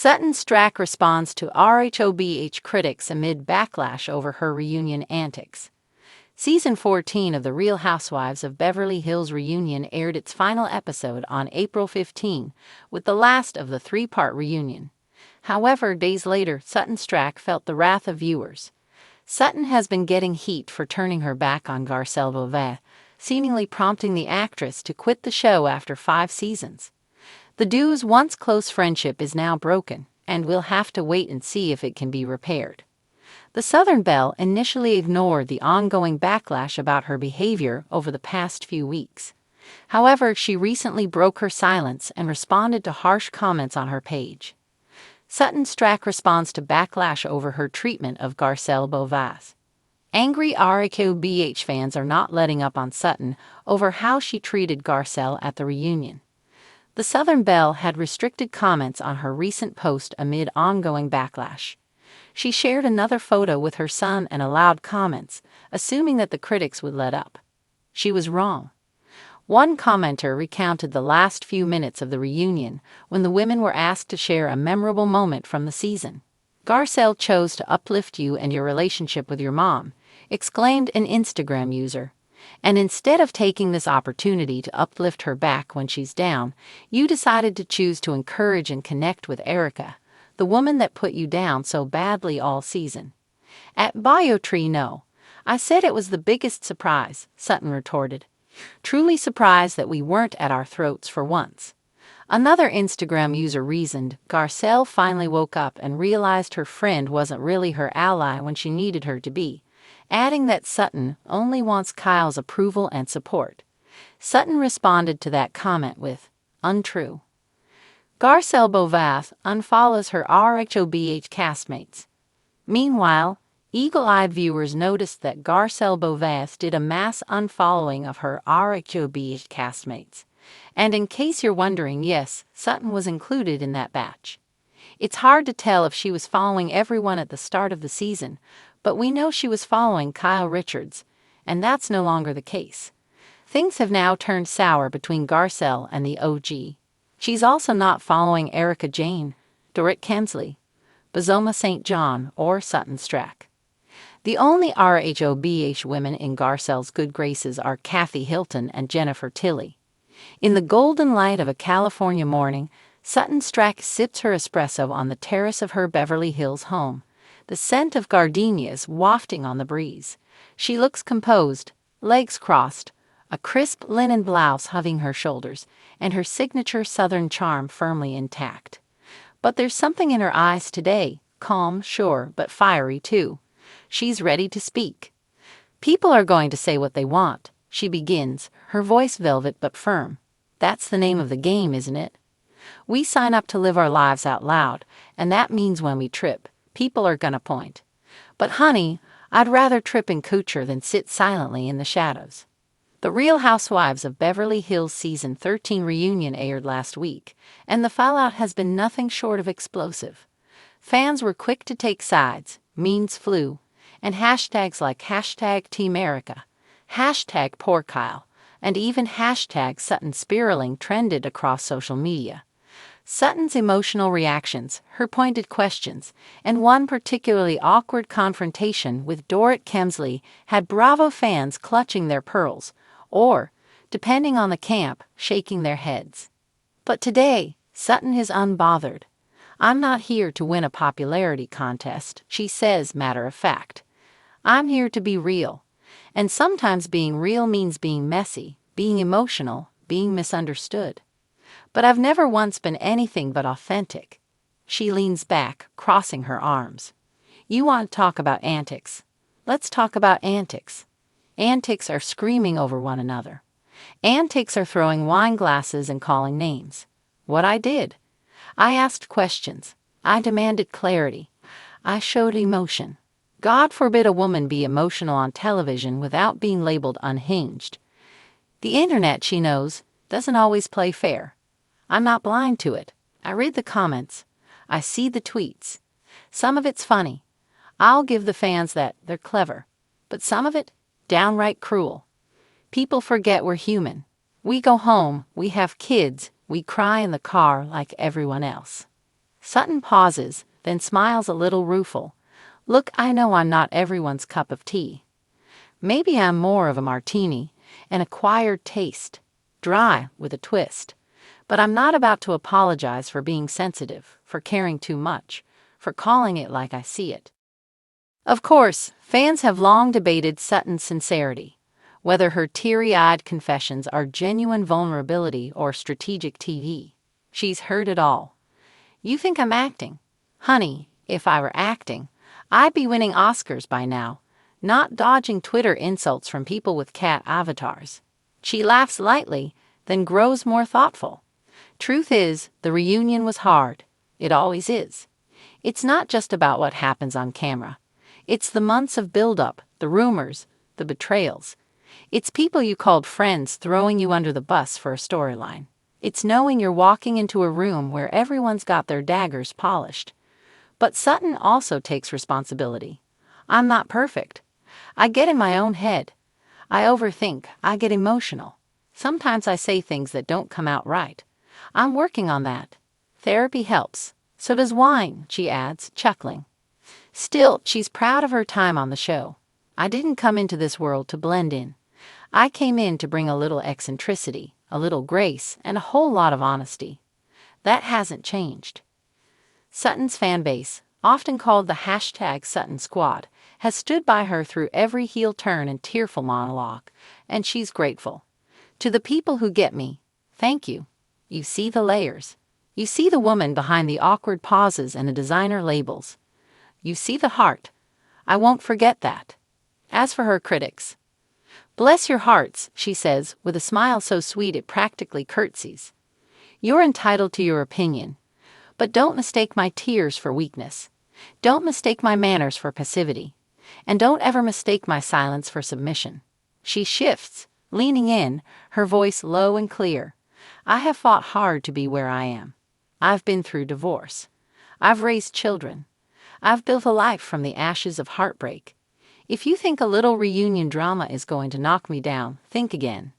Sutton Stracke responds to RHOBH critics amid backlash over her reunion antics. Season 14 of The Real Housewives of Beverly Hills reunion aired its final episode on April 15, with the last of the three-part reunion. However, days later, Sutton Stracke felt the wrath of viewers. Sutton has been getting heat for turning her back on Garcelle Beauvais, seemingly prompting the actress to quit the show after 5 seasons. The duo's once close friendship is now broken, and we'll have to wait and see if it can be repaired. The Southern Belle initially ignored the ongoing backlash about her behavior over the past few weeks. However, she recently broke her silence and responded to harsh comments on her page. Sutton Stracke responds to backlash over her treatment of Garcelle Beauvais. Angry RHOBH fans are not letting up on Sutton over how she treated Garcelle at the reunion. The Southern Belle had restricted comments on her recent post amid ongoing backlash. She shared another photo with her son and allowed comments, assuming that the critics would let up. She was wrong. One commenter recounted the last few minutes of the reunion when the women were asked to share a memorable moment from the season. "Garcelle chose to uplift you and your relationship with your mom," exclaimed an Instagram user. "And instead of taking this opportunity to uplift her back when she's down, you decided to choose to encourage and connect with Erica, the woman that put you down so badly all season." At BioTree No, "I said it was the biggest surprise," Sutton retorted. "Truly surprised that we weren't at our throats for once." Another Instagram user reasoned, "Garcelle finally woke up and realized her friend wasn't really her ally when she needed her to be," adding that Sutton only wants Kyle's approval and support. Sutton responded to that comment with, "Untrue." Garcelle Beauvais unfollows her RHOBH castmates. Meanwhile, eagle-eyed viewers noticed that Garcelle Beauvais did a mass unfollowing of her RHOBH castmates. And in case you're wondering, yes, Sutton was included in that batch. It's hard to tell if she was following everyone at the start of the season, but we know she was following Kyle Richards, and that's no longer the case. Things have now turned sour between Garcelle and the OG. She's also not following Erica Jane, Dorit Kemsley, Bozoma St. John, or Sutton Stracke. The only RHOBH women in Garcelle's good graces are Kathy Hilton and Jennifer Tilly. In the golden light of a California morning, Sutton Stracke sips her espresso on the terrace of her Beverly Hills home, the scent of gardenias wafting on the breeze. She looks composed, legs crossed, a crisp linen blouse hugging her shoulders, and her signature Southern charm firmly intact. But there's something in her eyes today, calm, sure, but fiery too. She's ready to speak. "People are going to say what they want," she begins, her voice velvet but firm. "That's the name of the game, isn't it? We sign up to live our lives out loud, and that means when we trip, people are gonna point. But honey, I'd rather trip in couture than sit silently in the shadows." The Real Housewives of Beverly Hills Season 13 reunion aired last week, and the fallout has been nothing short of explosive. Fans were quick to take sides, memes flew, and hashtags like #TeamErica, #PoorKyle, and even #Sutton Spiraling trended across social media. Sutton's emotional reactions, her pointed questions, and one particularly awkward confrontation with Dorit Kemsley had Bravo fans clutching their pearls, or, depending on the camp, shaking their heads. But today, Sutton is unbothered. "I'm not here to win a popularity contest," she says matter of fact. "I'm here to be real. And sometimes being real means being messy, being emotional, being misunderstood. But I've never once been anything but authentic." She leans back, crossing her arms. "You want to talk about antics? Let's talk about antics." Antics are screaming over one another. Antics are throwing wine glasses and calling names. What I did? I asked questions. I demanded clarity. I showed emotion. God forbid a woman be emotional on television without being labeled unhinged. The internet, she knows, doesn't always play fair. I'm not blind to it. I read the comments. I see the tweets. Some of it's funny. I'll give the fans that, they're clever. But some of it, downright cruel. People forget we're human. We go home, we have kids, we cry in the car like everyone else. Sutton pauses, then smiles a little rueful. Look, I know I'm not everyone's cup of tea. Maybe I'm more of a martini, an acquired taste, dry with a twist. But I'm not about to apologize for being sensitive, for caring too much, for calling it like I see it. Of course, fans have long debated Sutton's sincerity, whether her teary-eyed confessions are genuine vulnerability or strategic TV. She's heard it all. You think I'm acting? Honey, if I were acting, I'd be winning Oscars by now, not dodging Twitter insults from people with cat avatars. She laughs lightly, then grows more thoughtful. Truth is, the reunion was hard. It always is. It's not just about what happens on camera. It's the months of build-up, the rumors, the betrayals. It's people you called friends throwing you under the bus for a storyline. It's knowing you're walking into a room where everyone's got their daggers polished. But Sutton also takes responsibility. I'm not perfect. I get in my own head. I overthink. I get emotional. Sometimes I say things that don't come out right. I'm working on that. Therapy helps. So does wine, she adds, chuckling. Still, she's proud of her time on the show. I didn't come into this world to blend in. I came in to bring a little eccentricity, a little grace, and a whole lot of honesty. That hasn't changed. Sutton's fan base, often called the #Sutton Squad, has stood by her through every heel turn and tearful monologue, and she's grateful. To the people who get me, thank you. You see the layers. You see the woman behind the awkward pauses and the designer labels. You see the heart. I won't forget that. As for her critics, bless your hearts, she says, with a smile so sweet it practically curtsies. You're entitled to your opinion, but don't mistake my tears for weakness. Don't mistake my manners for passivity. And don't ever mistake my silence for submission. She shifts, leaning in, her voice low and clear. I have fought hard to be where I am. I've been through divorce. I've raised children. I've built a life from the ashes of heartbreak. If you think a little reunion drama is going to knock me down, think again.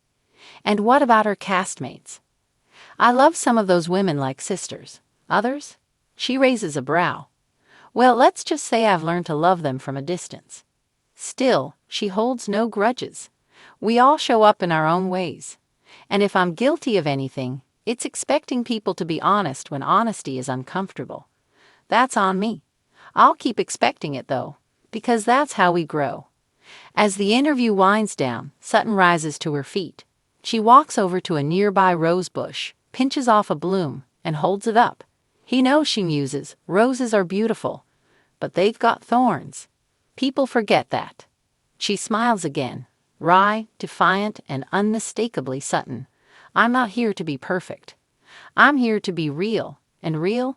And what about her castmates? I love some of those women like sisters. Others? She raises a brow. Well, let's just say I've learned to love them from a distance. Still, she holds no grudges. We all show up in our own ways. And if I'm guilty of anything, it's expecting people to be honest when honesty is uncomfortable. That's on me. I'll keep expecting it, though, because that's how we grow. As the interview winds down, Sutton rises to her feet. She walks over to a nearby rose bush, pinches off a bloom, and holds it up. He knows, she muses, roses are beautiful, but they've got thorns. People forget that. She smiles again, wry, defiant, and unmistakably Sutton. I'm not here to be perfect. I'm here to be real, and real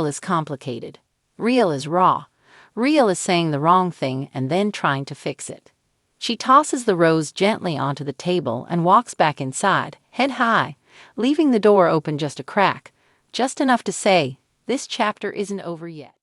is complicated. Real is raw. Real is saying the wrong thing and then trying to fix it. She tosses the rose gently onto the table and walks back inside, head high, leaving the door open just a crack, just enough to say, this chapter isn't over yet.